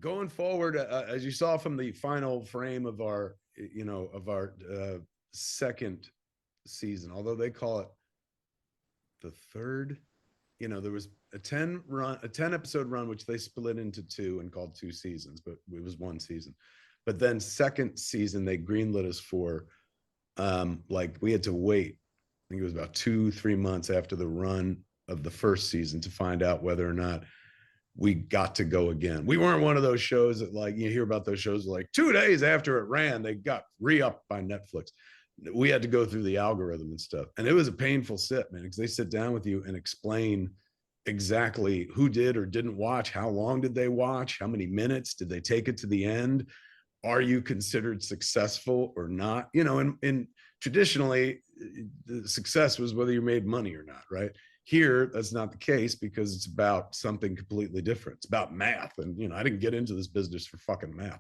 going forward, as you saw from the final frame of our, second season, although they call it the third, there was a 10 episode run, which they split into two and called 2 seasons, but it was 1 season. But then second season, they greenlit us for, like we had to wait. I think it was about 2-3 months after the run of the first season to find out whether or not we got to go again. We weren't one of those shows that, like, you hear about those shows like 2 days after it ran, they got re-upped by Netflix. We had to go through the algorithm and stuff. And it was a painful sit, man, because they sit down with you and explain exactly who did or didn't watch, how long did they watch, how many minutes did they take it to the end, are you considered successful or not? And traditionally, the success was whether you made money or not, right? Here, that's not the case because it's about something completely different. It's about math. And, I didn't get into this business for fucking math.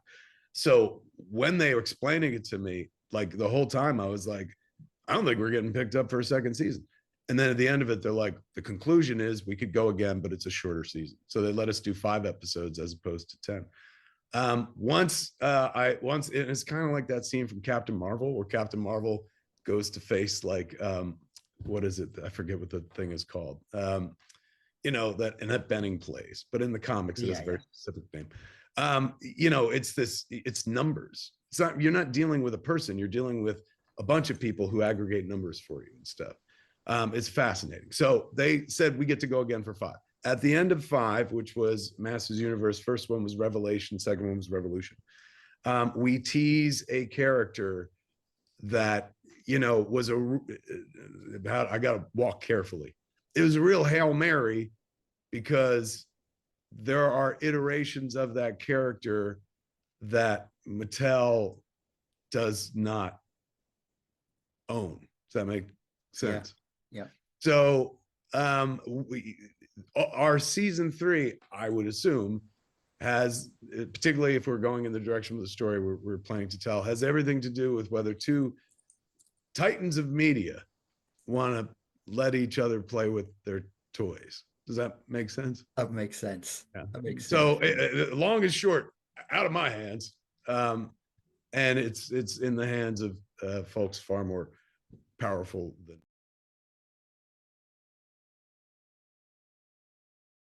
So when they were explaining it to me, like the whole time I was like, I don't think we're getting picked up for a second season. And then at the end of it, they're like, the conclusion is we could go again, but it's a shorter season. So they let us do 5 episodes as opposed to 10. Once it's kind of like that scene from Captain Marvel where Captain Marvel goes to face like, what is it? I forget what the thing is called. That Annette Bening plays, but in the comics, it has a very specific name. It's numbers. You're not dealing with a person, you're dealing with a bunch of people who aggregate numbers for you and stuff. It's fascinating. So they said we get to go again for 5. At the end of 5, which was Masters Universe, first one was Revelation, second one was Revolution. We tease a character that, was I got to walk carefully. It was a real Hail Mary because there are iterations of that character that Mattel does not own. Does that make sense? Yeah. So our season 3, I would assume, has, particularly if we're going in the direction of the story we're planning to tell, has everything to do with whether 2 titans of media want to let each other play with their toys. Does that make sense? That makes sense. Yeah. That makes sense. So long and short, out of my hands, and it's in the hands of folks far more powerful than